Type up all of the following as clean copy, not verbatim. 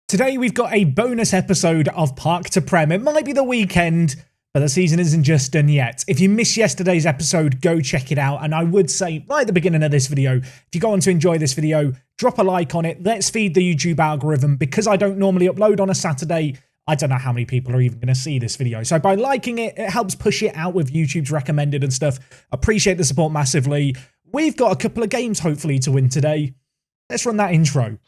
Today we've got a bonus episode of Park to Prem. It might be the weekend, but the season isn't just done yet. If you missed yesterday's episode, go check it out. And I would say right at the beginning of this video, if you go on to enjoy this video, drop a like on it. Let's feed the YouTube algorithm. Because I don't normally upload on a Saturday, I don't know how many people are even going to see this video. So by liking it, it helps push it out with YouTube's recommended and stuff. Appreciate the support massively. We've got a couple of games hopefully to win today. Let's run that intro.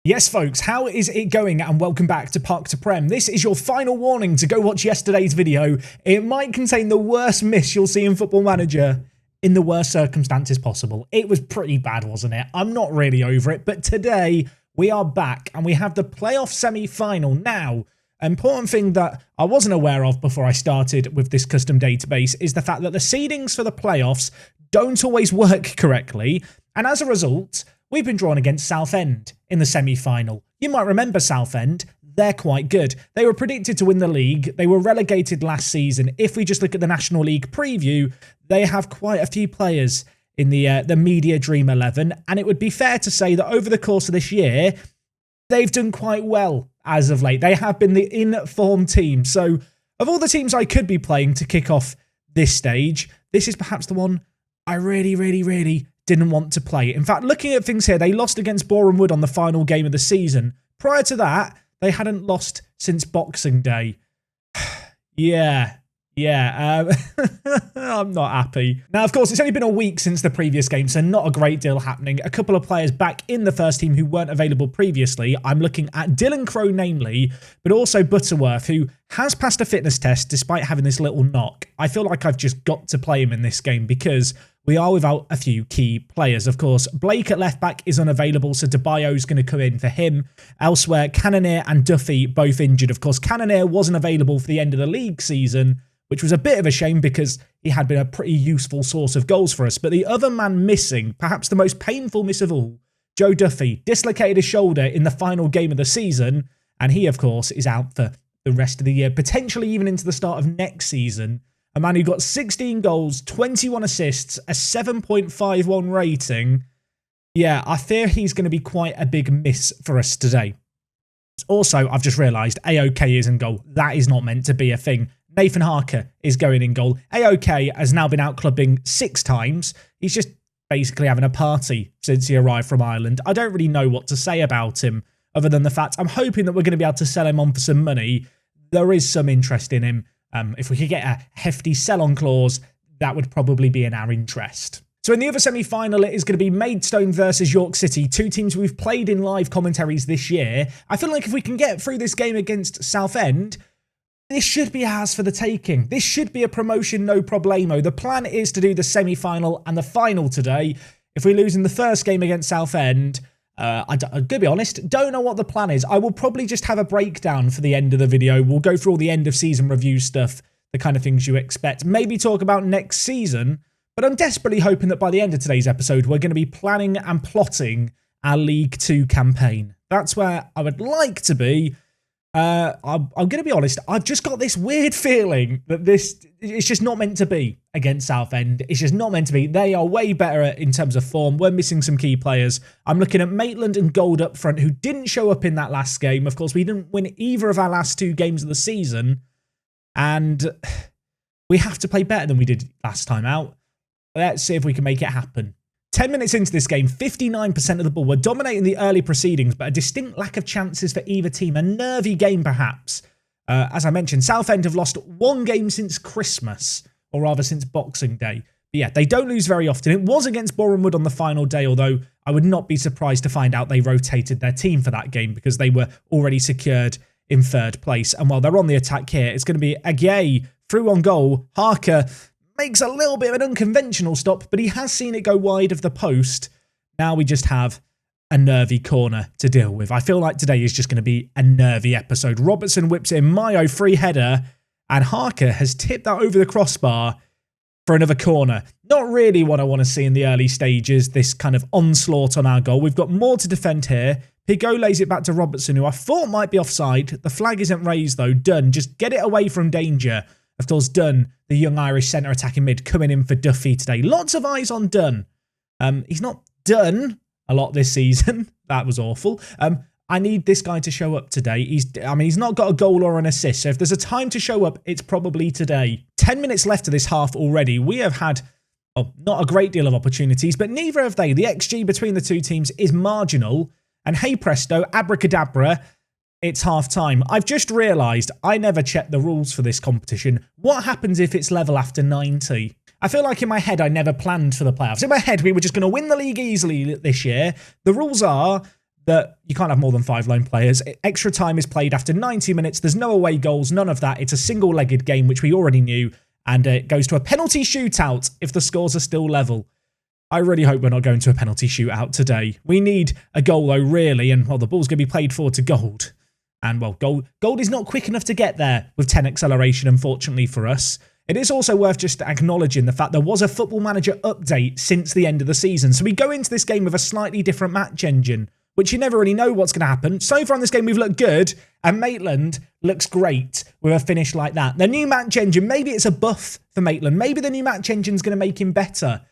Yes, folks, how is it going? And welcome back to Park to Prem. This is your final warning to go watch yesterday's video. It might contain the worst miss you'll see in Football Manager in the worst circumstances possible. It was pretty bad, wasn't it? I'm not really over it, but today we are back and we have the playoff semi-final. Now, an important thing that I wasn't aware of before I started with this custom database is the fact that the seedings for the playoffs don't always work correctly, and as a result, we've been drawn against Southend in the semi-final. You might remember Southend. They're quite good. They were predicted to win the league. They were relegated last season. If we just look at the National League preview, they have quite a few players in the Media Dream 11, and it would be fair to say that over the course of this year, they've done quite well as of late. They have been the in-form team. So of all the teams I could be playing to kick off this stage, this is perhaps the one I really didn't want to play. In fact, looking at things here, they lost against Boreham Wood on the final game of the season. Prior to that, they hadn't lost since Boxing Day. I'm not happy. Now, of course, it's only been a week since the previous game, so not a great deal happening. A couple of players back in the first team who weren't available previously. I'm looking at Dylan Crow, namely, but also Butterworth, who has passed a fitness test despite having this little knock. I feel like I've just got to play him in this game because we are without a few key players. Of course, Blake at left back is unavailable, so DeBayo's going to come in for him. Elsewhere, Cannonier and Duffy both injured. Of course, Cannonier wasn't available for the end of the league season, which was a bit of a shame because he had been a pretty useful source of goals for us. But the other man missing, perhaps the most painful miss of all, Joe Duffy, dislocated his shoulder in the final game of the season, and he, of course, is out for the rest of the year, potentially even into the start of next season. A man who got 16 goals, 21 assists, a 7.51 rating. Yeah, I fear he's going to be quite a big miss for us today. Also, I've just realised AOK is in goal. That is not meant to be a thing. Nathan Harker is going in goal. AOK has now been out clubbing 6 times. He's just basically having a party since he arrived from Ireland. I don't really know what to say about him other than the fact I'm hoping that we're going to be able to sell him on for some money. There is some interest in him. If we could get a hefty sell-on clause, that would probably be in our interest. So in the other semi-final, it is going to be Maidstone versus York City, 2 teams we've played in live commentaries this year. I feel like if we can get through this game against Southend, this should be ours for the taking. This should be a promotion, no problemo. The plan is to do the semi-final and the final today. If we lose in the first game against Southend, I'm going to be honest, don't know what the plan is. I will probably just have a breakdown for the end of the video. We'll go through all the end of season review stuff, the kind of things you expect. Maybe talk about next season, but I'm desperately hoping that by the end of today's episode, we're going to be planning and plotting our League 2 campaign. That's where I would like to be. I'm going to be honest, I've just got this weird feeling that it's just not meant to be against Southend. It's just not meant to be. They are way better in terms of form. We're missing some key players. I'm looking at Maitland and Gold up front, who didn't show up in that last game. Of course, we didn't win either of our last 2 games of the season, and we have to play better than we did last time out. Let's see if we can make it happen. 10 minutes into this game, 59% of the ball. We're dominating the early proceedings, but a distinct lack of chances for either team. A nervy game, perhaps. As I mentioned, Southend have lost 1 game since Christmas, or rather since Boxing Day. But yeah, they don't lose very often. It was against Boreham Wood on the final day, although I would not be surprised to find out they rotated their team for that game because they were already secured in 3rd place. And while they're on the attack here, it's going to be Aguier through on goal. Harker makes a little bit of an unconventional stop, but he has seen it go wide of the post. Now we just have a nervy corner to deal with. I feel like today is just going to be a nervy episode. Robertson whips in Mayo free header, and Harker has tipped that over the crossbar for another corner. Not really what I want to see in the early stages, this kind of onslaught on our goal. We've got more to defend here. Pigot lays it back to Robertson, who I thought might be offside. The flag isn't raised though. Done. Just get it away from danger. Of course, Dunn, the young Irish centre attacking mid, coming in for Duffy today. Lots of eyes on Dunn. He's not done a lot this season. That was awful. I need this guy to show up today. He's not got a goal or an assist. So if there's a time to show up, it's probably today. 10 minutes left of this half already. We have had not a great deal of opportunities, but neither have they. The XG between the two teams is marginal. And hey presto, abracadabra, it's half time. I've just realised I never checked the rules for this competition. What happens if it's level after 90? I feel like in my head I never planned for the playoffs. In my head we were just going to win the league easily this year. The rules are that you can't have more than 5 lone players. Extra time is played after 90 minutes. There's no away goals, none of that. It's a single-legged game, which we already knew. And it goes to a penalty shootout if the scores are still level. I really hope we're not going to a penalty shootout today. We need a goal, though, really. And, well, the ball's going to be played forward to Gold. And, well, Gold is not quick enough to get there with 10 acceleration, unfortunately for us. It is also worth just acknowledging the fact there was a Football Manager update since the end of the season. So we go into this game with a slightly different match engine, which you never really know what's going to happen. So far in this game, we've looked good, and Maitland looks great with a finish like that. The new match engine, maybe it's a buff for Maitland. Maybe the new match engine's going to make him better.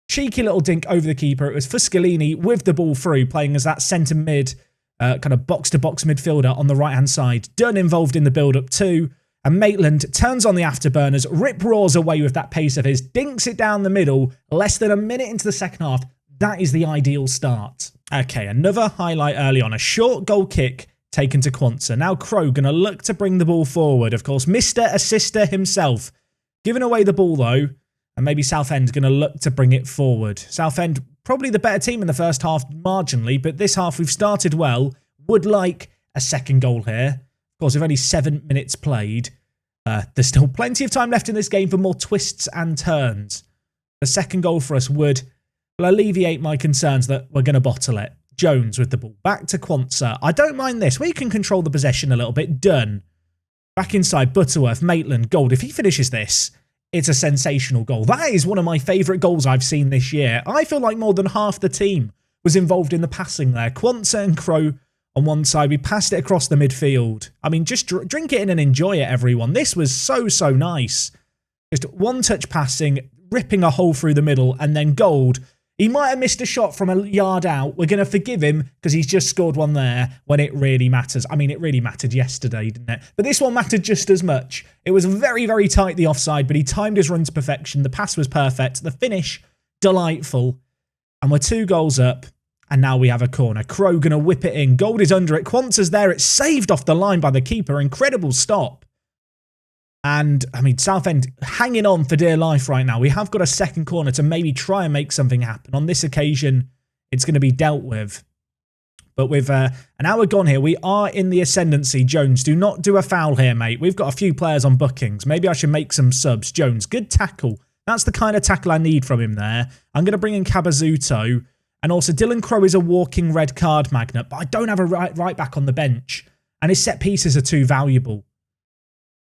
Cheeky little dink over the keeper. It was Fuscolini with the ball through, playing as that centre mid, kind of box-to-box midfielder on the right-hand side. Dunn involved in the build-up too. And Maitland turns on the afterburners, rip-roars away with that pace of his, dinks it down the middle, less than a minute into the second half. That is the ideal start. Okay, another highlight early on. A short goal kick taken to Quansah. Now Crow going to look to bring the ball forward. Of course, Mr. Assister himself. Giving away the ball, though. And maybe Southend going to look to bring it forward. Southend, probably the better team in the first half marginally. But this half, we've started well. Would like a second goal here. Of course, with only 7 minutes played. There's still plenty of time left in this game for more twists and turns. The second goal for us would alleviate my concerns that we're going to bottle it. Jones with the ball. Back to Quansah. I don't mind this. We can control the possession a little bit. Dunn. Back inside. Butterworth. Maitland. Gold. If he finishes this, it's a sensational goal. That is one of my favourite goals I've seen this year. I feel like more than half the team was involved in the passing there. Quansah and Crow on one side. We passed it across the midfield. I mean, just drink it in and enjoy it, everyone. This was so nice. Just one-touch passing, ripping a hole through the middle, and then Gold. He might have missed a shot from a yard out. We're going to forgive him because he's just scored one there when it really matters. I mean, it really mattered yesterday, didn't it? But this one mattered just as much. It was very tight, the offside, but he timed his run to perfection. The pass was perfect. The finish, delightful. And we're 2 goals up. And now we have a corner. Crow going to whip it in. Gold is under it. Quansah's there. It's saved off the line by the keeper. Incredible stop. And, I mean, Southend hanging on for dear life right now. We have got a second corner to maybe try and make something happen. On this occasion, it's going to be dealt with. But with an hour gone here, we are in the ascendancy. Jones, do not do a foul here, mate. We've got a few players on bookings. Maybe I should make some subs. Jones, good tackle. That's the kind of tackle I need from him there. I'm going to bring in Cabazuto. And also, Dylan Crow is a walking red card magnet, but I don't have a right back on the bench. And his set pieces are too valuable.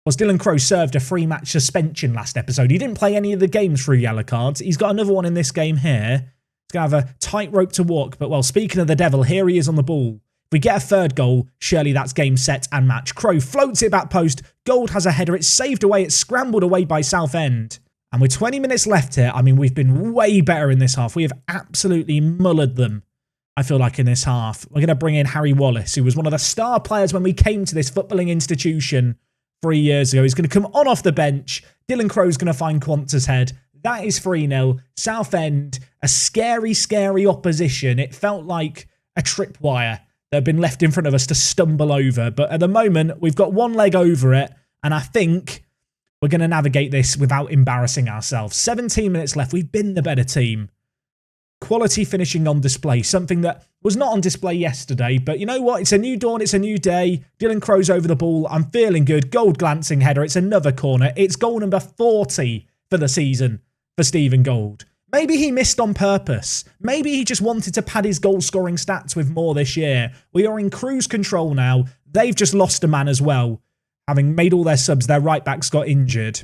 Because Dylan Crow served a 3-match suspension last episode. He didn't play any of the games through yellow cards. He's got another one in this game here. He's going to have a tight rope to walk. But, well, speaking of the devil, here he is on the ball. If we get a third goal, surely that's game, set and match. Crow floats it back post. Gold has a header. It's saved away. It's scrambled away by Southend. And with 20 minutes left here, I mean, we've been way better in this half. We have absolutely mullered them, I feel like, in this half. We're going to bring in Harry Wallace, who was one of the star players when we came to this footballing institution 3 years ago. He's going to come on off the bench. Dylan Crow's going to find Quansah's head. That is 3-0. Southend, a scary opposition. It felt like a tripwire that had been left in front of us to stumble over. But at the moment, we've got one leg over it. And I think we're going to navigate this without embarrassing ourselves. 17 minutes left. We've been the better team. Quality finishing on display. Something that was not on display yesterday. But you know what? It's a new dawn. It's a new day. Dylan Crow's over the ball. I'm feeling good. Gold glancing header. It's another corner. It's goal number 40 for the season for Stephen Gold. Maybe he missed on purpose. Maybe he just wanted to pad his goal-scoring stats with more this year. We are in cruise control now. They've just lost a man as well. Having made all their subs, their right-backs got injured.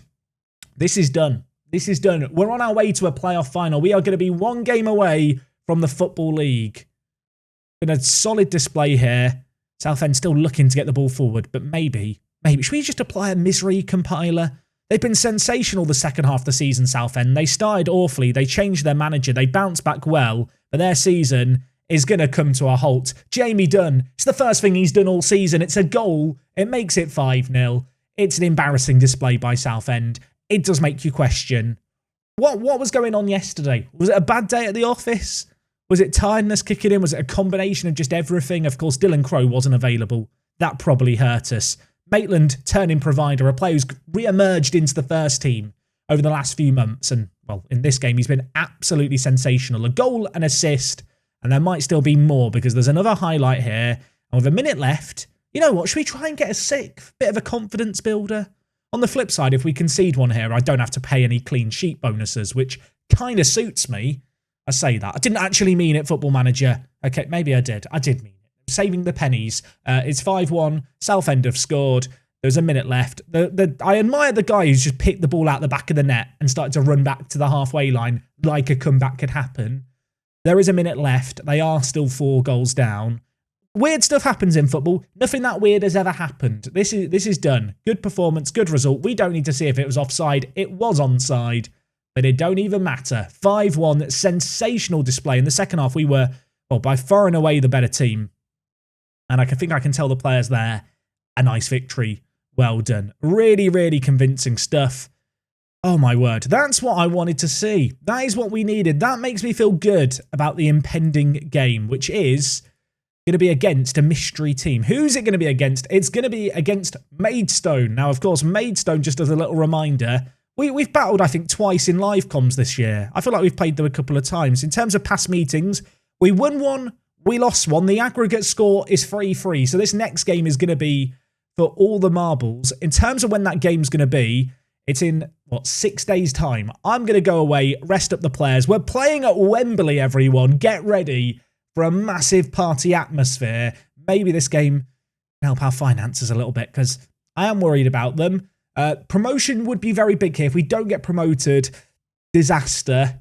This is done. This is done. We're on our way to a playoff final. We are going to be 1 game away from the Football League. Been a solid display here. Southend still looking to get the ball forward, but maybe. Should we just apply a misery compiler? They've been sensational the second half of the season, Southend. They started awfully. They changed their manager. They bounced back well. But their season is going to come to a halt. Jamie Dunn, it's the first thing he's done all season. It's a goal. It makes it 5-0. It's an embarrassing display by Southend. It does make you question, what was going on yesterday? Was it a bad day at the office? Was it tiredness kicking in? Was it a combination of just everything? Of course, Dylan Crowe wasn't available. That probably hurt us. Maitland, turning provider, a player who's re-emerged into the first team over the last few months. And, well, in this game, he's been absolutely sensational. A goal, an assist, and there might still be more because there's another highlight here. And with a minute left, you know what? Should we try and get a sixth? Bit of a confidence builder? On the flip side, if we concede one here, I don't have to pay any clean sheet bonuses, which kind of suits me. I say that. I didn't actually mean it, Football Manager. Okay, maybe I did. I did mean it. Saving the pennies. It's 5-1. Southend have scored. There's a minute left. I admire the guy who's just picked the ball out the back of the net and started to run back to the halfway line like a comeback could happen. There is a minute left. They are still 4 goals down. Weird stuff happens in football. Nothing that weird has ever happened. This is done. Good performance, good result. We don't need to see if it was offside. It was onside, but it don't even matter. 5-1, sensational display. In the second half, we were, well, by far and away the better team. And I think I can tell the players there, a nice victory. Well done. Really, really convincing stuff. Oh my word. That's what I wanted to see. That is what we needed. That makes me feel good about the impending game, which is going to be against a mystery team. Who's it going to be against? It's going to be against Maidstone. Now, of course, Maidstone, just as a little reminder, we've battled, I think, twice in live comms this year. I feel like we've played them a couple of times. In terms of past meetings, we won one, we lost one. The aggregate score is 3-3. So this next game is going to be for all the marbles. In terms of when that game's going to be, it's in, 6 days' time. I'm going to go away, rest up the players. We're playing at Wembley, everyone. Get ready for a massive party atmosphere. Maybe this game can help our finances a little bit because I am worried about them. Promotion would be very big here. If we don't get promoted, disaster.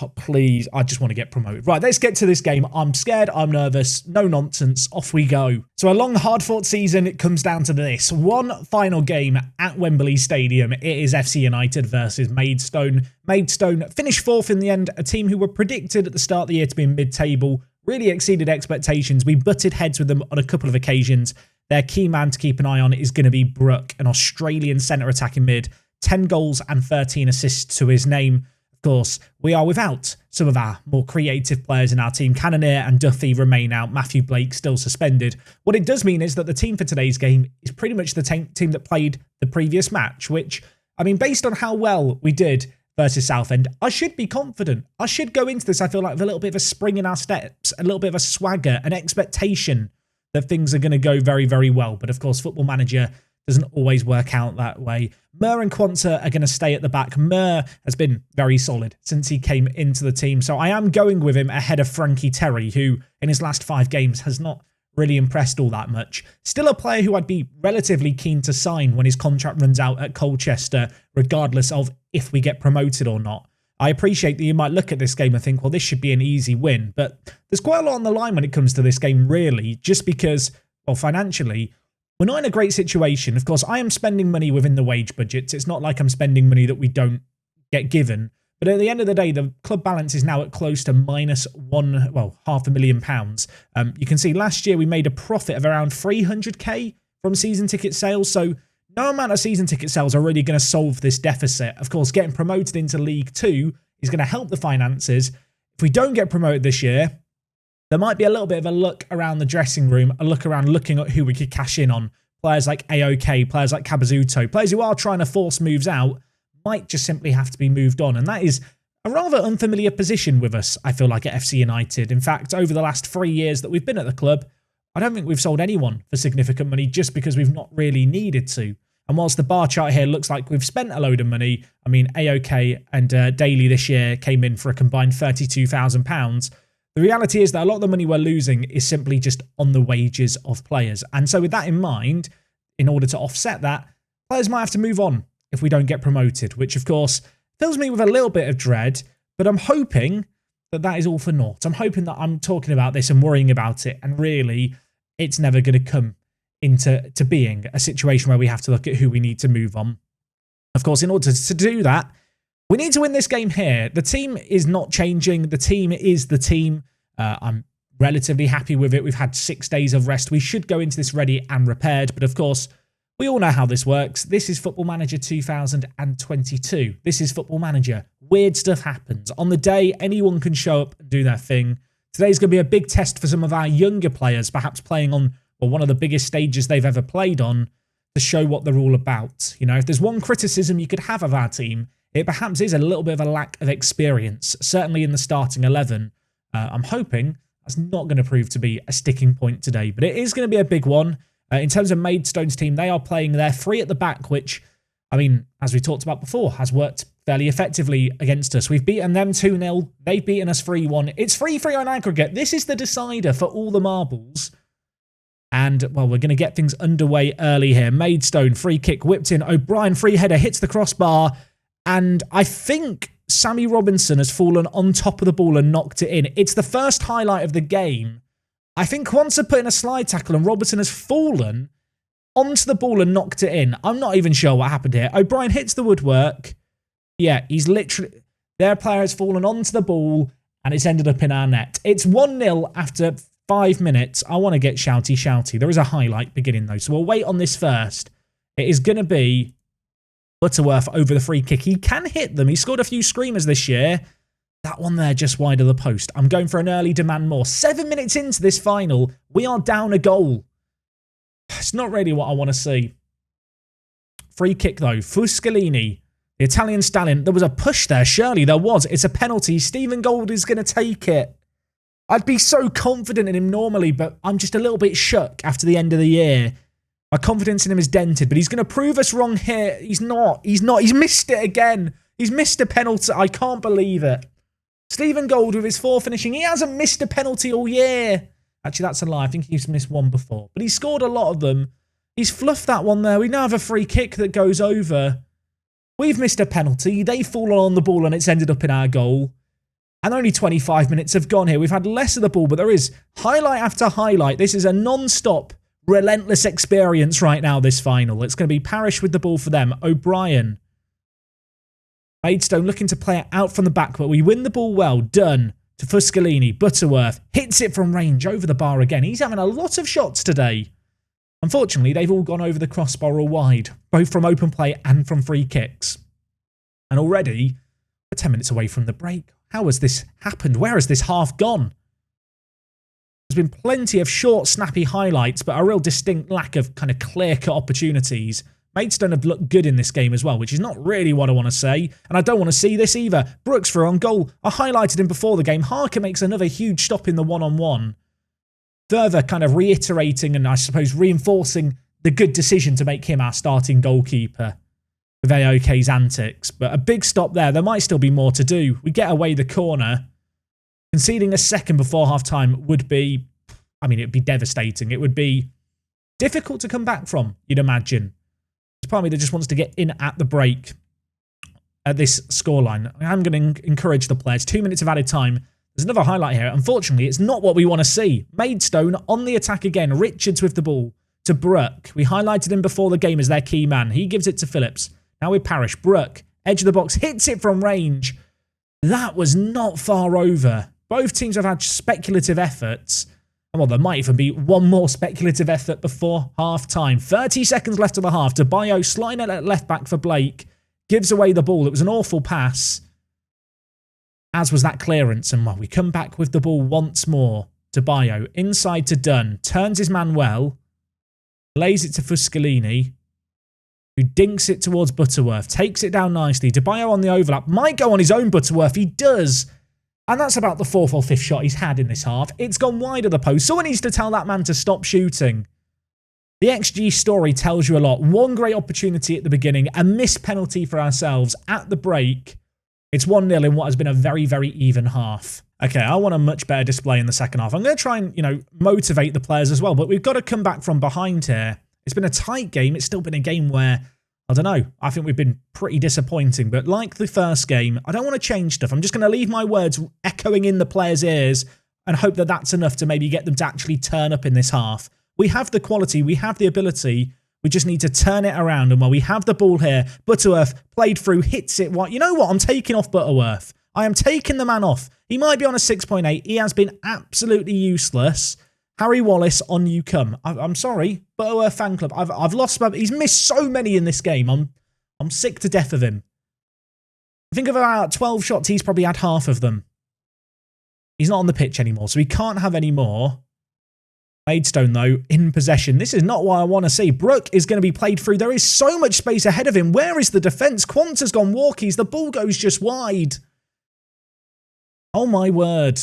Oh, please, I just want to get promoted. Right, let's get to this game. I'm scared, I'm nervous, no nonsense, off we go. So a long, hard-fought season, it comes down to this. One final game at Wembley Stadium. It is FC United versus Maidstone. Maidstone finished 4th in the end, a team who were predicted at the start of the year to be in mid-table, really exceeded expectations. We butted heads with them on a couple of occasions. Their key man to keep an eye on is going to be Brook, an Australian centre-attacking mid. 10 goals and 13 assists to his name. Of course, we are without some of our more creative players in our team. Cannonier and Duffy remain out. Matthew Blake still suspended. What it does mean is that the team for today's game is pretty much the team that played the previous match, which, I mean, based on how well we did versus Southend, I should be confident. I should go into this, I feel like, with a little bit of a spring in our steps, a little bit of a swagger, an expectation that things are going to go very, very well. But of course, Football Manager doesn't always work out that way. Mur and Quanta are going to stay at the back. Mur has been very solid since he came into the team. So I am going with him ahead of Frankie Terry, who in his last 5 games has not really impressed all that much. Still a player who I'd be relatively keen to sign when his contract runs out at Colchester, regardless of if we get promoted or not. I appreciate that you might look at this game and think, well, this should be an easy win. But there's quite a lot on the line when it comes to this game, really, just because, well, financially, we're not in a great situation. Of course, I am spending money within the wage budgets. It's not like I'm spending money that we don't get given. But at the end of the day, the club balance is now at close to £500,000. You can see last year we made a profit of around 300k from season ticket sales. So no amount of season ticket sales are really going to solve this deficit. Of course, getting promoted into League 2 is going to help the finances. If we don't get promoted this year, there might be a little bit of a look around the dressing room, a look around looking at who we could cash in on. Players like AOK, players like Cabazuto, players who are trying to force moves out might just simply have to be moved on. And that is a rather unfamiliar position with us, I feel like, at FC United. In fact, over the last 3 years that we've been at the club, I don't think we've sold anyone for significant money just because we've not really needed to. And whilst the bar chart here looks like we've spent a load of money, I mean, AOK and Daly this year came in for a combined £32,000. The reality is that a lot of the money we're losing is simply just on the wages of players. And so with that in mind, in order to offset that, players might have to move on if we don't get promoted, which of course fills me with a little bit of dread, but I'm hoping that that is all for naught. I'm hoping that I'm talking about this and worrying about it, and really it's never going to come into being a situation where we have to look at who we need to move on. Of course, in order to do that, we need to win this game here. The team is not changing. The team is the team. I'm relatively happy with it. We've had 6 days of rest. We should go into this ready and repaired. But of course, we all know how this works. This is Football Manager 2022. This is Football Manager. Weird stuff happens. On the day, anyone can show up and do their thing. Today's going to be a big test for some of our younger players, perhaps playing on one of the biggest stages they've ever played on, to show what they're all about. You know, if there's one criticism you could have of our team, it perhaps is a little bit of a lack of experience, certainly in the starting 11. I'm hoping that's not going to prove to be a sticking point today, but it is going to be a big one. In terms of Maidstone's team, they are playing their 3 at the back, which, I mean, as we talked about before, has worked fairly effectively against us. We've beaten them 2-0. They've beaten us 3-1. It's 3-3 on aggregate. This is the decider for all the marbles. And, well, we're going to get things underway early here. Maidstone, free kick, whipped in. O'Brien, free header, hits the crossbar. And I think Sammy Robinson has fallen on top of the ball and knocked it in. It's the first highlight of the game. I think Quansah put in a slide tackle and Robertson has fallen onto the ball and knocked it in. I'm not even sure what happened here. O'Brien hits the woodwork. Yeah, he's literally... Their player has fallen onto the ball and it's ended up in our net. It's 1-0 after 5 minutes. I want to get shouty. There is a highlight beginning though, so we'll wait on this first. It is going to be Butterworth over the free kick. He can hit them. He scored a few screamers this year. That one there just wide of the post. I'm going for an early demand more. 7 minutes into this final, we are down a goal. It's not really what I want to see. Free kick though. Fuscolini, the Italian stallion. There was a push there. Surely there was. It's a penalty. Stephen Gold is going to take it. I'd be so confident in him normally, but I'm just a little bit shook after the end of the year. My confidence in him is dented, but he's going to prove us wrong here. He's not. He's missed it again. He's missed a penalty. I can't believe it. Stephen Gold with his 4 finishing. He hasn't missed a penalty all year. Actually, that's a lie. I think he's missed one before. But he's scored a lot of them. He's fluffed that one there. We now have a free kick that goes over. We've missed a penalty. They've fallen on the ball and it's ended up in our goal. And only 25 minutes have gone here. We've had less of the ball, but there is highlight after highlight. This is a non-stop, relentless experience right now, this final. It's going to be Parish with the ball for them. O'Brien. Maidstone looking to play it out from the back, but we win the ball well. Dunn to Fuscolini. Butterworth hits it from range over the bar again. He's having a lot of shots today. Unfortunately, they've all gone over the crossbar or wide, both from open play and from free kicks. And already, we're 10 minutes away from the break. How has this happened? Where has this half gone? There's been plenty of short, snappy highlights, but a real distinct lack of kind of clear-cut opportunities. Maidstone have looked good in this game as well, which is not really what I want to say. And I don't want to see this either. Brooks for on goal. I highlighted him before the game. Harker makes another huge stop in the one-on-one. Further kind of reiterating and I suppose reinforcing the good decision to make him our starting goalkeeper with AOK's antics. But a big stop there. There might still be more to do. We get away the corner. Conceding a second before half-time would be, I mean, it would be devastating. It would be difficult to come back from, you'd imagine. There's part of me that just wants to get in at the break at this scoreline. I'm going to encourage the players. 2 minutes of added time. There's another highlight here. Unfortunately, it's not what we want to see. Maidstone on the attack again. Richards with the ball to Brook. We highlighted him before the game as their key man. He gives it to Phillips. Now with Parish. Brook, edge of the box, hits it from range. That was not far over. Both teams have had speculative efforts. Well, there might even be one more speculative effort before half-time. 30 seconds left of the half. DeBayo sliding at left back for Blake. Gives away the ball. It was an awful pass. As was that clearance. And well, we come back with the ball once more. DeBayo inside to Dunn. Turns his man well. Lays it to Fuscolini, who dinks it towards Butterworth. Takes it down nicely. DeBayo on the overlap. Might go on his own Butterworth. He does. And that's about the 4th or 5th shot he's had in this half. It's gone wide of the post. Someone needs to tell that man to stop shooting. The XG story tells you a lot. One great opportunity at the beginning. A missed penalty for ourselves at the break. It's 1-0 in what has been a very, very even half. Okay, I want a much better display in the second half. I'm going to try and, motivate the players as well. But we've got to come back from behind here. It's been a tight game. It's still been a game where, I don't know, I think we've been pretty disappointing. But like the first game, I don't want to change stuff. I'm just going to leave my words echoing in the players' ears and hope that that's enough to maybe get them to actually turn up in this half. We have the quality. We have the ability. We just need to turn it around. And while we have the ball here, Butterworth played through, hits it. You know what? I'm taking off Butterworth. I am taking the man off. He might be on a 6.8. He has been absolutely useless. Harry Wallace, on you come. I'm sorry, Butterworth fan club. I've lost my... He's missed so many in this game. I'm sick to death of him. I think of about 12 shots, he's probably had half of them. He's not on the pitch anymore, so he can't have any more. Maidstone, though, in possession. This is not what I want to see. Brook is going to be played through. There is so much space ahead of him. Where is the defence? Quanta's gone walkies. The ball goes just wide. Oh, my word.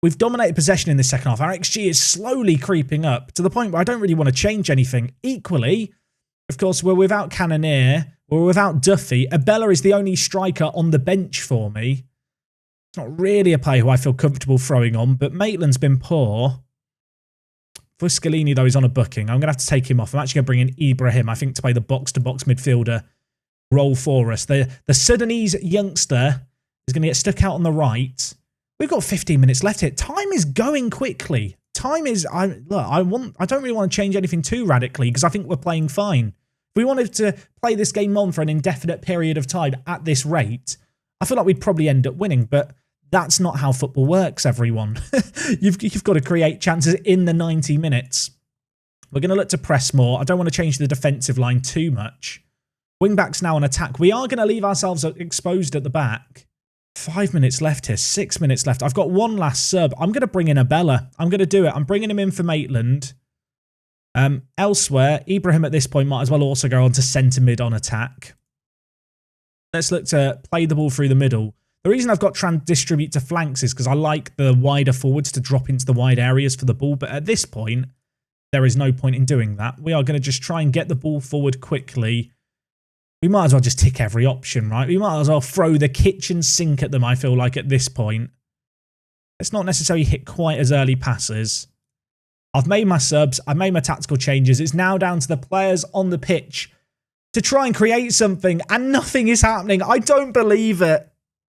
We've dominated possession in the second half. Our XG is slowly creeping up to the point where I don't really want to change anything. Equally, of course, we're without Cannoneer. We're without Duffy. Abella is the only striker on the bench for me. It's not really a player who I feel comfortable throwing on, but Maitland's been poor. Fuscalini, though, is on a booking. I'm going to have to take him off. I'm actually going to bring in Ibrahim, I think, to play the box-to-box midfielder role for us. The Sudanese youngster is going to get stuck out on the right. We've got 15 minutes left here. Time is going quickly. Time is... I don't really want to change anything too radically because I think we're playing fine. If we wanted to play this game on for an indefinite period of time at this rate, I feel like we'd probably end up winning, but... That's not how football works, everyone. You've got to create chances in the 90 minutes. We're going to look to press more. I don't want to change the defensive line too much. Wing-backs now on attack. We are going to leave ourselves exposed at the back. 5 minutes left here. 6 minutes left. I've got one last sub. I'm going to bring in Abella. I'm going to do it. I'm bringing him in for Maitland. Elsewhere, Ibrahim at this point might as well also go on to centre mid on attack. Let's look to play the ball through the middle. The reason I've got distribute to flanks is because I like the wider forwards to drop into the wide areas for the ball. But at this point, there is no point in doing that. We are going to just try and get the ball forward quickly. We might as well just tick every option, right? We might as well throw the kitchen sink at them, I feel like, at this point. Let's not necessarily hit quite as early passes. I've made my subs. I've made my tactical changes. It's now down to the players on the pitch to try and create something. And nothing is happening. I don't believe it.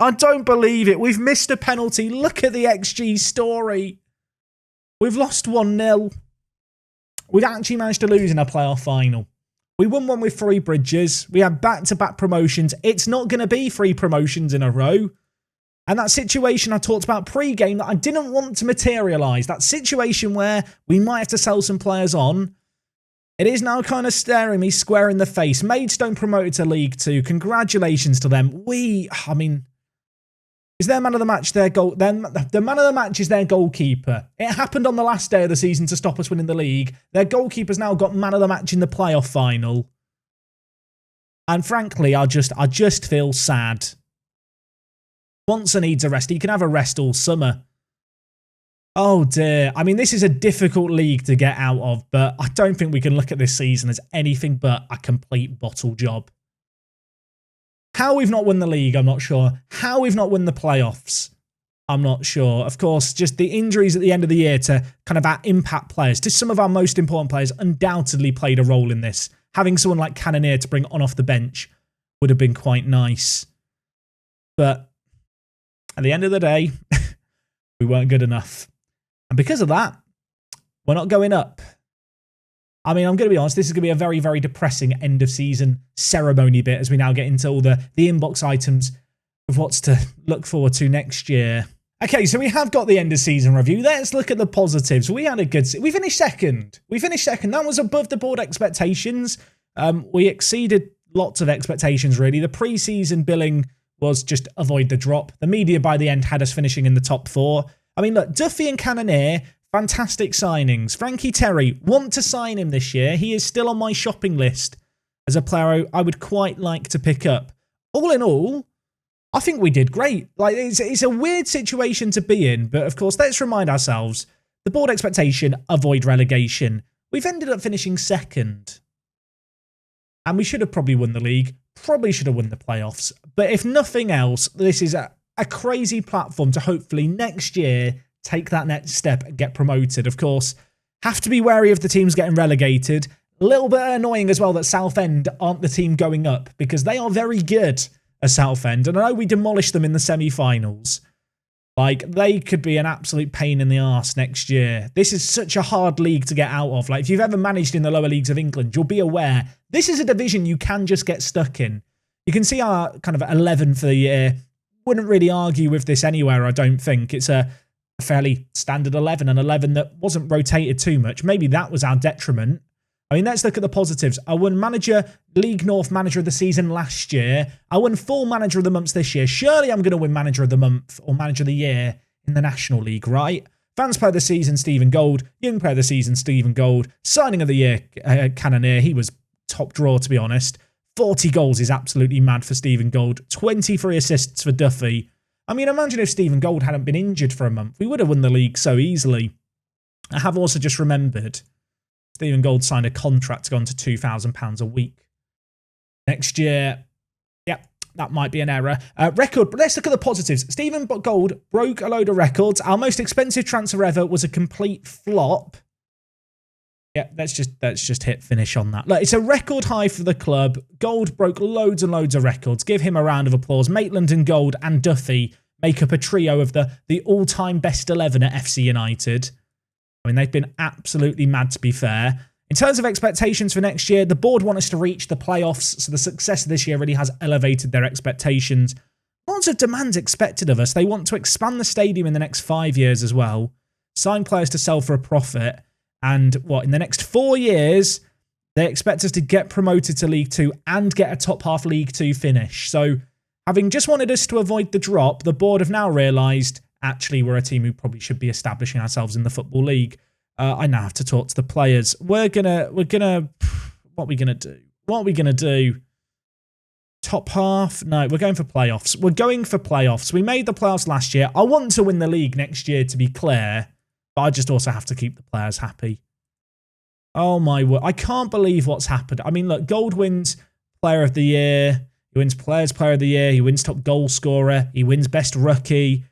I don't believe it. We've missed a penalty. Look at the XG story. We've lost 1-0. We've actually managed to lose in a playoff final. We won one with 3 bridges. We had back-to-back promotions. It's not going to be 3 promotions in a row. And that situation I talked about pre-game that I didn't want to materialise, that situation where we might have to sell some players on, it is now kind of staring me square in the face. Maidstone promoted to League 2. Congratulations to them. Is their man of the match their goal? Then the man of the match is their goalkeeper. It happened on the last day of the season to stop us winning the league. Their goalkeeper's now got man of the match in the playoff final. And frankly, I just feel sad. Wansa needs a rest. He can have a rest all summer. Oh dear. I mean, this is a difficult league to get out of, but I don't think we can look at this season as anything but a complete bottle job. How we've not won the league, I'm not sure. How we've not won the playoffs, I'm not sure. Of course, just the injuries at the end of the year to kind of our impact players, to some of our most important players, undoubtedly played a role in this. Having someone like Cannoneer to bring on off the bench would have been quite nice. But at the end of the day, we weren't good enough. And because of that, we're not going up. I mean, I'm going to be honest, this is going to be a very, very depressing end of season ceremony bit as we now get into all the inbox items of what's to look forward to next year. Okay, so we have got the end of season review. Let's look at the positives. We had a good... We finished second. That was above the board expectations. We exceeded lots of expectations, really. The pre-season billing was just avoid the drop. The media by the end had us finishing in the top 4. I mean, look, Duffy and Cannoneer... Fantastic signings. Frankie Terry, want to sign him this year. He is still on my shopping list as a player I would quite like to pick up. All in all, I think we did great. Like, it's a weird situation to be in, but of course, let's remind ourselves, the board expectation, avoid relegation. We've ended up finishing second. And we should have probably won the league, probably should have won the playoffs. But if nothing else, this is a crazy platform to hopefully next year take that next step and get promoted. Of course, have to be wary of the teams getting relegated. A little bit annoying as well that Southend aren't the team going up because they are very good at Southend. And I know we demolished them in the semi-finals. Like, they could be an absolute pain in the arse next year. This is such a hard league to get out of. Like, if you've ever managed in the lower leagues of England, you'll be aware this is a division you can just get stuck in. You can see our kind of 11 for the year. Wouldn't really argue with this anywhere, I don't think. It's a fairly standard 11, an 11 that wasn't rotated too much. Maybe that was our detriment. I mean, let's look at the positives. I won League North Manager of the Season last year. I won full Manager of the Month this year. Surely I'm going to win Manager of the Month or Manager of the Year in the National League, right? Fans Player of the Season, Stephen Gold. Young Player of the Season, Stephen Gold. Signing of the Year, Cannoneer. He was top draw, to be honest. 40 goals is absolutely mad for Stephen Gold. 23 assists for Duffy. I mean, imagine if Stephen Gold hadn't been injured for a month. We would have won the league so easily. I have also just remembered Stephen Gold signed a contract to go on to £2,000 a week. Next year, yeah, that might be an error. Record, but let's look at the positives. Stephen Gold broke a load of records. Our most expensive transfer ever was a complete flop. Yeah, let's just hit finish on that. Look, it's a record high for the club. Gold broke loads and loads of records. Give him a round of applause. Maitland and Gold and Duffy make up a trio of the all-time best 11 at FC United. I mean, they've been absolutely mad, to be fair. In terms of expectations for next year, the board want us to reach the playoffs, so the success of this year really has elevated their expectations. Lots of demands expected of us. They want to expand the stadium in the next 5 years as well, sign players to sell for a profit, and in the next 4 years, they expect us to get promoted to League 2 and get a top half League 2 finish. So, having just wanted us to avoid the drop, the board have now realised actually we're a team who probably should be establishing ourselves in the Football League. I now have to talk to the players. What are we gonna do? Top half? No, we're going for playoffs. We made the playoffs last year. I want to win the league next year, to be clear, but I just also have to keep the players happy. Oh my word. I can't believe what's happened. I mean, look, Gold wins Player of the Year. He wins Players Player of the Year. He wins top goal scorer. He wins best rookie.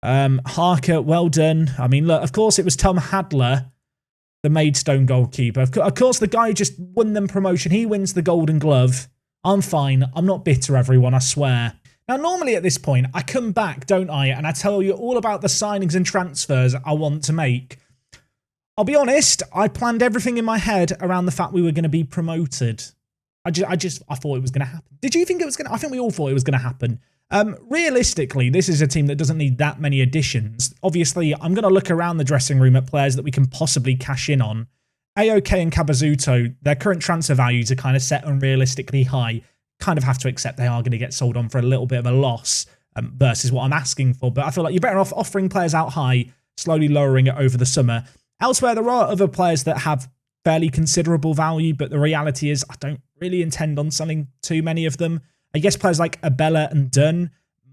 Harker, well done. I mean, look, of course it was Tom Hadler, the Maidstone goalkeeper. Of course, the guy who just won them promotion. He wins the Golden Glove. I'm fine. I'm not bitter, everyone, I swear. Now, normally at this point, I come back, don't I, and I tell you all about the signings and transfers I want to make. I'll be honest, I planned everything in my head around the fact we were going to be promoted. I thought it was going to happen. Did you think it was going to? I think we all thought it was going to happen. Realistically, this is a team that doesn't need that many additions. Obviously, I'm going to look around the dressing room at players that we can possibly cash in on. AOK and Kabazuto, their current transfer values are kind of set unrealistically high. Kind of have to accept they are going to get sold on for a little bit of a loss versus what I'm asking for. But I feel like you're better off offering players out high, slowly lowering it over the summer. Elsewhere, there are other players that have fairly considerable value, but the reality is I don't really intend on selling too many of them. I guess players like Abella and Dunn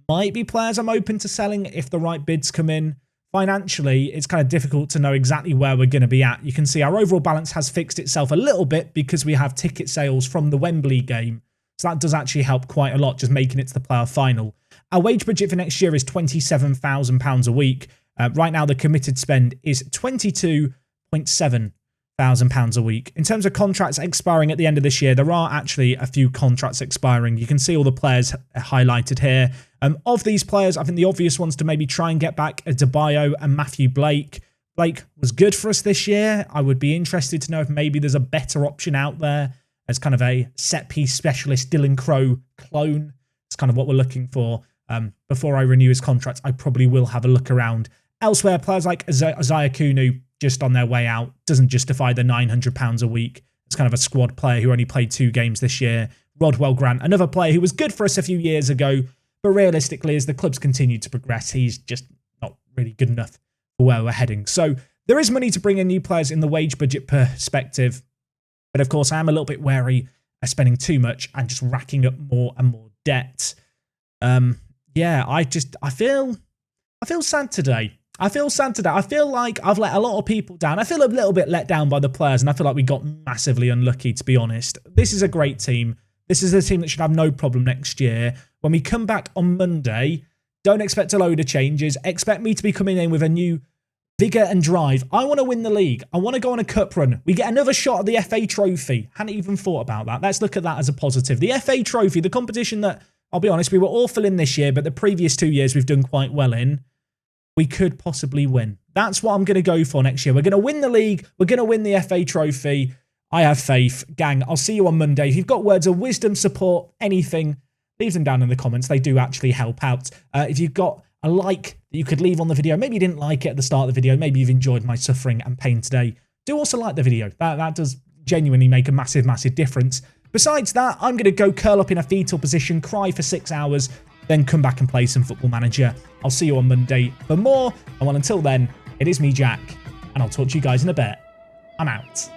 might be players I'm open to selling if the right bids come in. Financially, it's kind of difficult to know exactly where we're going to be at. You can see our overall balance has fixed itself a little bit because we have ticket sales from the Wembley game. So that does actually help quite a lot, just making it to the playoff final. Our wage budget for next year is £27,000 a week. Right now, the committed spend is £22,700 a week. In terms of contracts expiring at the end of this year, there are actually a few contracts expiring. You can see all the players highlighted here. Of these players, I think the obvious ones to maybe try and get back are Debayo and Matthew Blake. Blake was good for us this year. I would be interested to know if maybe there's a better option out there as kind of a set-piece specialist Dylan Crow clone. It's kind of what we're looking for. Before I renew his contract, I probably will have a look around. Elsewhere, players like Isaiah Kunu, just on their way out, doesn't justify the £900 a week. It's kind of a squad player who only played 2 games this year. Rodwell Grant, another player who was good for us a few years ago, but realistically, as the club's continued to progress, he's just not really good enough for where we're heading. So there is money to bring in new players in the wage budget perspective, but of course, I am a little bit wary of spending too much and just racking up more and more debt. Yeah, I feel sad today. I feel like I've let a lot of people down. I feel a little bit let down by the players, and I feel like we got massively unlucky, to be honest. This is a great team. This is a team that should have no problem next year. When we come back on Monday, don't expect a load of changes. Expect me to be coming in with a new vigour and drive. I want to win the league. I want to go on a cup run. We get another shot at the FA Trophy. Hadn't even thought about that. Let's look at that as a positive. The FA Trophy, the competition that, I'll be honest, we were awful in this year, but the previous 2 years we've done quite well in. we could possibly win. That's what I'm going to go for next year. We're going to win the league. We're going to win the FA trophy. I have faith. Gang, I'll see you on Monday. If you've got words of wisdom, support, anything, leave them down in the comments. They do actually help out. If you've got a like that you could leave on the video, maybe you didn't like it at the start of the video, maybe you've enjoyed my suffering and pain today, do also like the video. That does genuinely make a massive, massive difference. Besides that, I'm going to go curl up in a fetal position, cry for 6 hours, then come back and play some Football Manager. I'll see you on Monday for more. And well, until then, it is me, Jack, and I'll talk to you guys in a bit. I'm out.